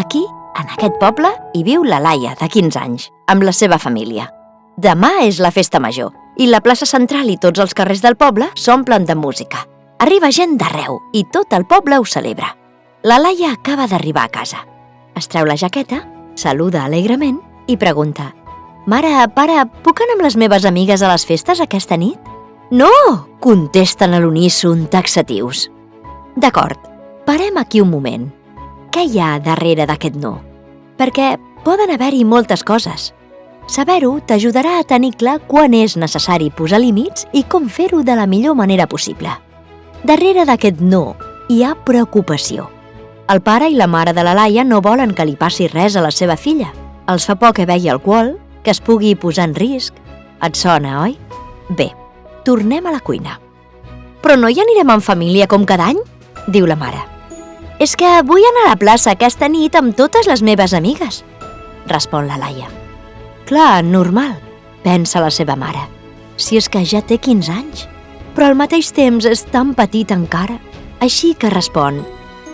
Aquí, en aquest poble, hi viu la Laia, de 15 anys, amb la seva família. Demà és la festa major i la plaça central i tots els carrers del poble s'omplen de música. Arriba gent d'arreu i tot el poble ho celebra. La Laia acaba d'arribar a casa. Es treu la jaqueta, saluda alegrement i pregunta: «Mare, pare, puc anar amb les meves amigues a les festes aquesta nit?» «No!», contesten a l'uníson taxatius. D'acord, parem aquí un moment. Què hi ha darrere d'aquest no? Perquè poden haver-hi moltes coses. Saber-ho t'ajudarà a tenir clar quan és necessari posar límits i com fer-ho de la millor manera possible. Darrere d'aquest no hi ha preocupació. El pare i la mare de la Laia no volen que li passi res a la seva filla. Els fa por que begui alcohol, que es pugui posar en risc. Et sona, oi? Bé, tornem a la cuina. «Però no hi anirem en família com cada any?», diu la mare. «És que vull anar a la plaça aquesta nit amb totes les meves amigues», respon la Laia. «Clar, normal», pensa la seva mare, si és que ja té 15 anys, però al mateix temps és tan petit encara. Així que respon: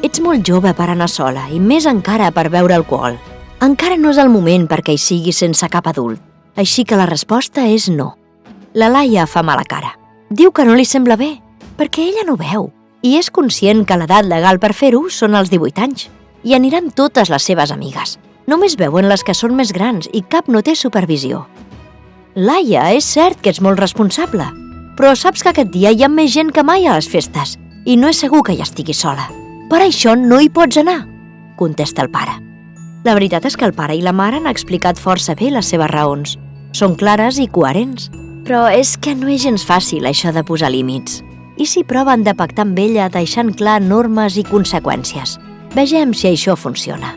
«Ets molt jove per anar sola i més encara per beure alcohol. Encara no és el moment perquè hi siguis sense cap adult, així que la resposta és no». La Laia fa mala cara. Diu que no li sembla bé, perquè ella no veu, i és conscient que l'edat legal per fer-ho són els 18 anys. I aniran totes les seves amigues. Només veuen les que són més grans i cap no té supervisió. «Laia, és cert que ets molt responsable, però saps que aquest dia hi ha més gent que mai a les festes i no és segur que hi estiguis sola. Per això no hi pots anar», contesta el pare. La veritat és que el pare i la mare han explicat força bé les seves raons. Són clares i coherents. Però és que no és gens fàcil, això de posar límits. I si proven de pactar amb ella deixant clar normes i conseqüències? Vegem si això funciona.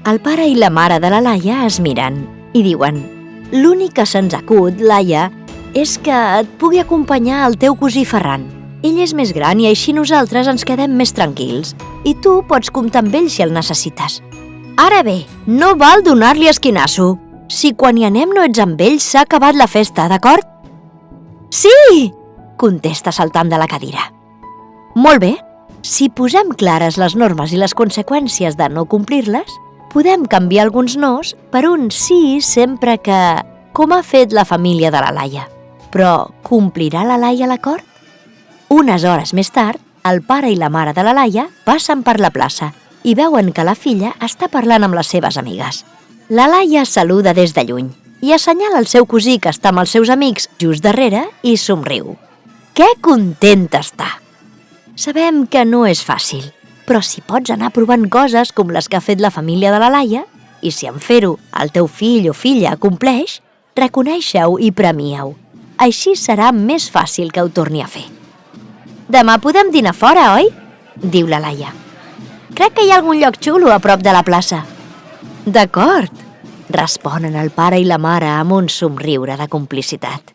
El pare i la mare de la Laia es miren i diuen: «L'únic que se'ns acut, Laia, és que et pugui acompanyar el teu cosí Ferran. Ell és més gran i així nosaltres ens quedem més tranquils. I tu pots comptar amb ell si el necessites. Ara bé, no val donar-li esquinasso. Si quan hi anem no ets amb ell, s'ha acabat la festa, d'acord?» «Sí!», contesta saltant de la cadira. «Molt bé, si posem clares les normes i les conseqüències de no complir-les, podem canviar alguns nos per un sí sempre que, com ha fet la família de la Laia. Però complirà la Laia l'acord?» Unes hores més tard, el pare i la mare de la Laia passen per la plaça i veuen que la filla està parlant amb les seves amigues. La Laia saluda des de lluny i assenyala el seu cosí que està amb els seus amics just darrere i somriu. Que contenta està! Sabem que no és fàcil, però si pots anar provant coses com les que ha fet la família de la Laia, i si en fer-ho el teu fill o filla compleix, reconeixeu i premieu. Així serà més fàcil que ho torni a fer. «Demà podem dinar fora, oi?», diu la Laia. «Crec que hi ha algun lloc xulo a prop de la plaça». «D'acord», responen el pare i la mare amb un somriure de complicitat.